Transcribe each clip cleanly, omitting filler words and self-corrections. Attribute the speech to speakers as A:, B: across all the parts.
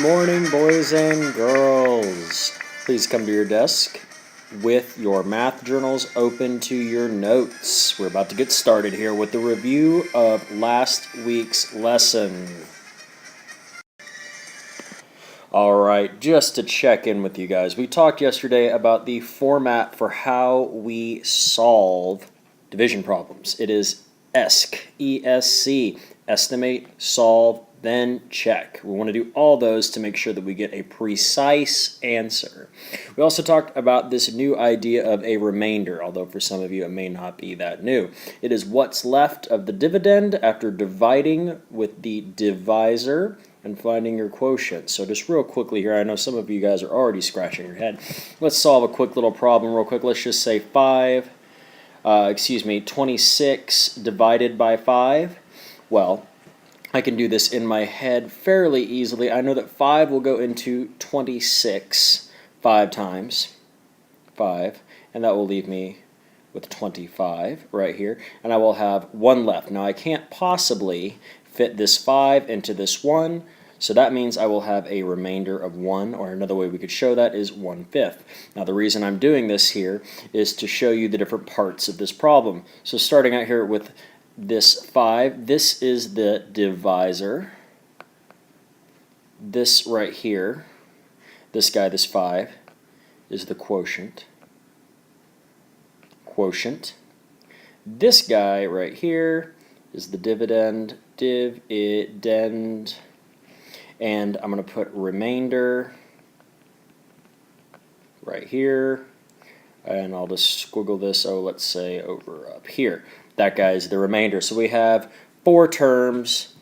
A: morning, boys and girls. Please come to your desk with your math journals open to your notes. We're about to get started here with the review of last week's lesson. Alright, just to check in with you guys, we talked yesterday about the format for how we solve division problems. It is ESC, E-S-C, estimate, solve, then check. We want to do all those to make sure that we get a precise answer. We also talked about this new idea of a remainder, although for some of you it may not be that new. It is what's left of the dividend after dividing with the divisor and finding your quotient. So just real quickly here, I know some of you guys are already scratching your head. Let's solve a quick little problem real quick. Let's just say 26 divided by 5. Well, I can do this in my head fairly easily. I know that 5 will go into 26 5 times, 5, and that will leave me with 25 right here, and I will have 1 left. Now I can't possibly fit this 5 into this 1, so that means I will have a remainder of 1, or another way we could show that is 1/5. Now the reason I'm doing this here is to show you the different parts of this problem. So starting out here with this 5, this is the divisor. This right here, this guy, this 5, is the quotient. This guy right here is the dividend, and I'm going to put remainder right here, and I'll just squiggle this, let's say over up here. That guy's the remainder. So we have 4 terms: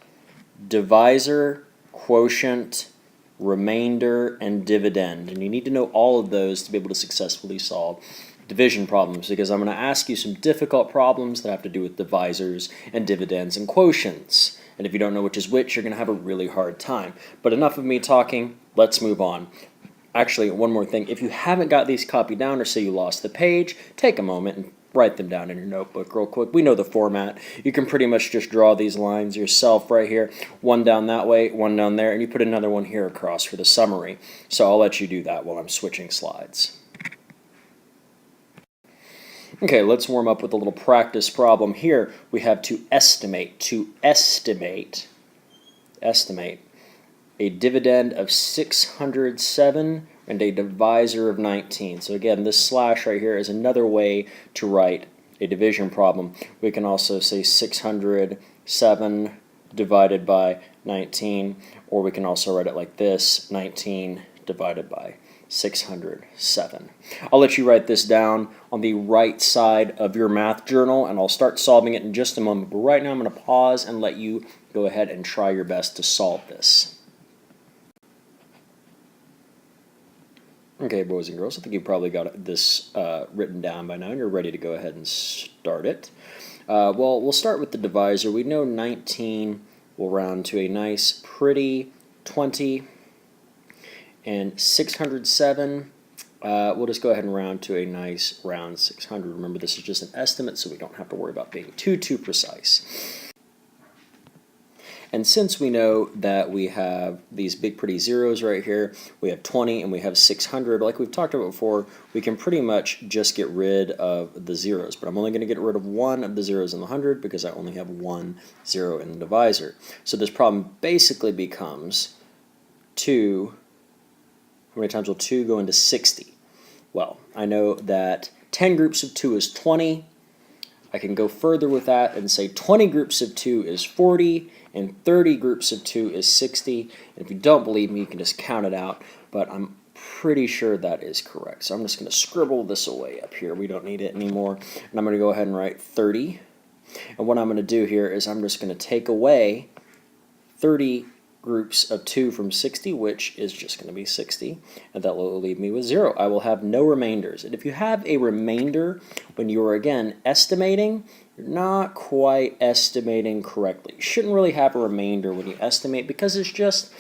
A: divisor, quotient, remainder, and dividend. And you need to know all of those to be able to successfully solve division problems, because I'm going to ask you some difficult problems that have to do with divisors and dividends and quotients. And if you don't know which is which, you're going to have a really hard time. But enough of me talking, let's move on. Actually, one more thing. If you haven't got these copied down, or say you lost the page, take a moment and write them down in your notebook real quick. We know the format. You can pretty much just draw these lines yourself right here. One down that way, one down there, and you put another one here across for the summary. So I'll let you do that while I'm switching slides. Okay, let's warm up with a little practice problem here. We have to estimate a dividend of 607 and a divisor of 19. So again, this slash right here is another way to write a division problem. We can also say 607 divided by 19, or we can also write it like this: 19 divided by 607. I'll let you write this down on the right side of your math journal, and I'll start solving it in just a moment. But right now I'm going to pause and let you go ahead and try your best to solve this. Okay, boys and girls, I think you probably got this written down by now, and you're ready to go ahead and start it. Well, we'll start with the divisor. We know 19 will round to a nice, pretty 20. And 607, we'll just go ahead and round to a nice round 600. Remember, this is just an estimate, so we don't have to worry about being too precise. And since we know that we have these big pretty zeros right here, we have 20 and we have 600, like we've talked about before, we can pretty much just get rid of the zeros. But I'm only going to get rid of one of the zeros in the 100 because I only have 1 0 in the divisor. So this problem basically becomes 2. How many times will 2 go into 60? Well, I know that 10 groups of 2 is 20. I can go further with that and say 20 groups of 2 is 40, and 30 groups of 2 is 60. And if you don't believe me, you can just count it out, but I'm pretty sure that is correct. So I'm just going to scribble this away up here. We don't need it anymore. And I'm going to go ahead and write 30. And what I'm going to do here is I'm just going to take away 30 groups of 2 from 60, which is just going to be 60, and that will leave me with 0. I will have no remainders. And if you have a remainder when you are, again, estimating, you're not quite estimating correctly. You shouldn't really have a remainder when you estimate because it's just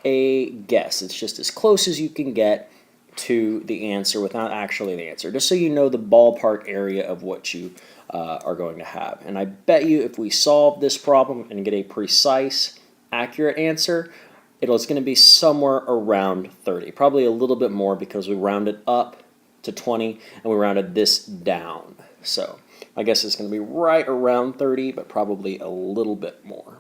A: a guess. It's just as close as you can get to the answer without actually the answer, just so you know the ballpark area of what you are going to have. And I bet you if we solve this problem and get a precise, accurate answer, it's going to be somewhere around 30, probably a little bit more because we rounded up to 20 and we rounded this down. So I guess it's going to be right around 30, but probably a little bit more.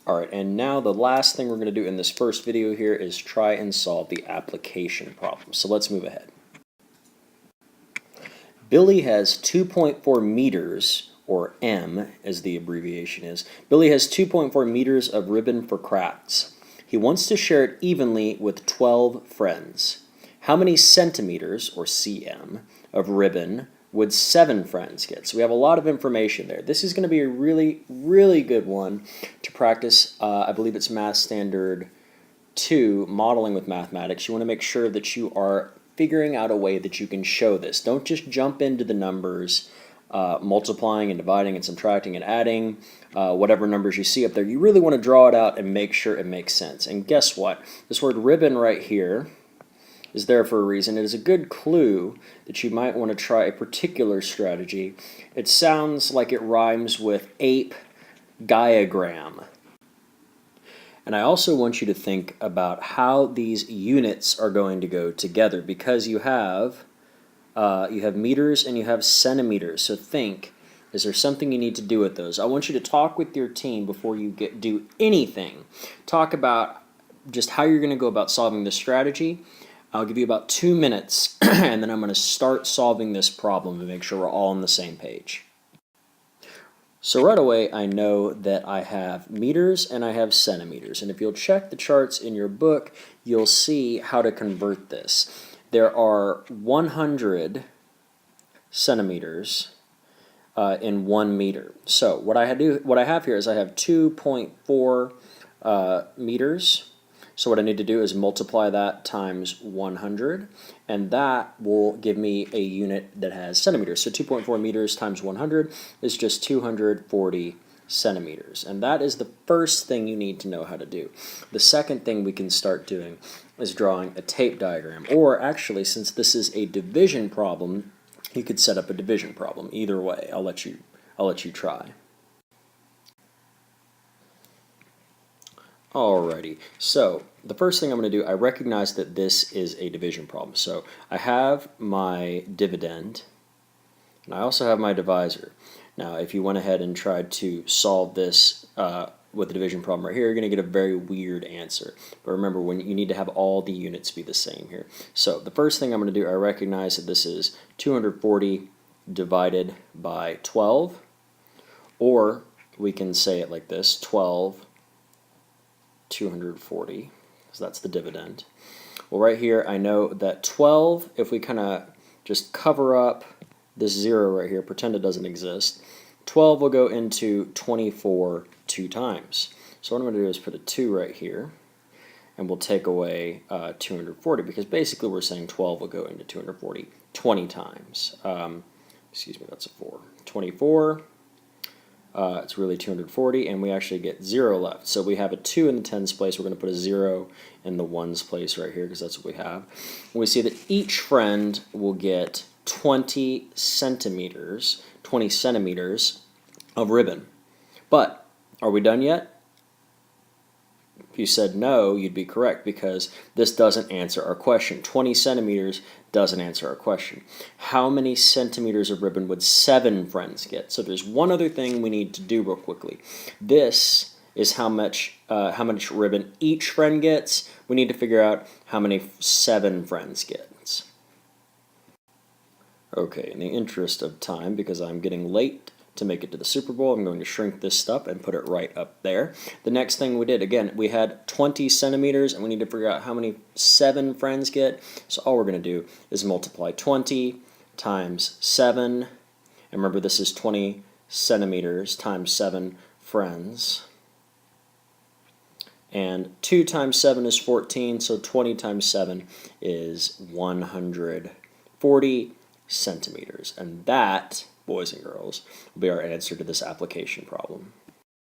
A: Alright, and now the last thing we're going to do in this first video here is try and solve the application problem. So let's move ahead. Billy has 2.4 meters, or M as the abbreviation is. Billy has 2.4 meters of ribbon for crafts. He wants to share it evenly with 12 friends. How many centimeters, or cm, of ribbon would 7 friends get? So we have a lot of information there. This is going to be a really, really good one to practice. I believe it's Math Standard 2, modeling with mathematics. You want to make sure that you are figuring out a way that you can show this. Don't just jump into the numbers, multiplying and dividing and subtracting and adding, whatever numbers you see up there. You really want to draw it out and make sure it makes sense. And guess what? This word ribbon right here is there for a reason. It is a good clue that you might want to try a particular strategy. It sounds like it rhymes with ape diagram. And I also want you to think about how these units are going to go together, because you have meters and you have centimeters. So think, is there something you need to do with those? I want you to talk with your team before you do anything. Talk about just how you're going to go about solving this strategy. I'll give you about 2 minutes, and then I'm going to start solving this problem to make sure we're all on the same page. So right away, I know that I have meters and I have centimeters. And if you'll check the charts in your book, you'll see how to convert this. There are 100 centimeters in 1 meter. So what I have here is I have 2.4 meters. So what I need to do is multiply that times 100, and that will give me a unit that has centimeters. So 2.4 meters times 100 is just 240 centimeters. And that is the first thing you need to know how to do. The second thing we can start doing is drawing a tape diagram. Or actually, since this is a division problem, you could set up a division problem. Either way, I'll let you try. Alrighty, so the first thing I'm going to do, I recognize that this is a division problem. So I have my dividend, and I also have my divisor. Now, if you went ahead and tried to solve this with the division problem right here, you're going to get a very weird answer. But remember, when you need to have all the units be the same here. So the first thing I'm going to do, I recognize that this is 240 divided by 12, or we can say it like this, 12 240, so that's the dividend. Well, right here I know that 12, if we kind of just cover up this 0 right here, pretend it doesn't exist, 12 will go into 24 2 times. So what I'm going to do is put a 2 right here, and we'll take away 240, because basically we're saying 12 will go into 240 20 times. Excuse me, that's a 4. 24. It's really 240, and we actually get 0 left. So we have a 2 in the tens place. We're going to put a 0 in the ones place right here, because that's what we have. And we see that each friend will get 20 centimeters of ribbon. But are we done yet? If you said no, you'd be correct, because this doesn't answer our question. 20 centimeters doesn't answer our question. How many centimeters of ribbon would 7 friends get? So there's one other thing we need to do real quickly. This is how much ribbon each friend gets. We need to figure out how many 7 friends get. Okay, in the interest of time, because I'm getting late to make it to the Super Bowl, I'm going to shrink this stuff and put it right up there. The next thing we did, again, we had 20 centimeters, and we need to figure out how many 7 friends get. So all we're going to do is multiply 20 times 7. And remember, this is 20 centimeters times 7 friends. And 2 times 7 is 14, so 20 times 7 is 140 centimeters. And that, boys and girls, will be our answer to this application problem.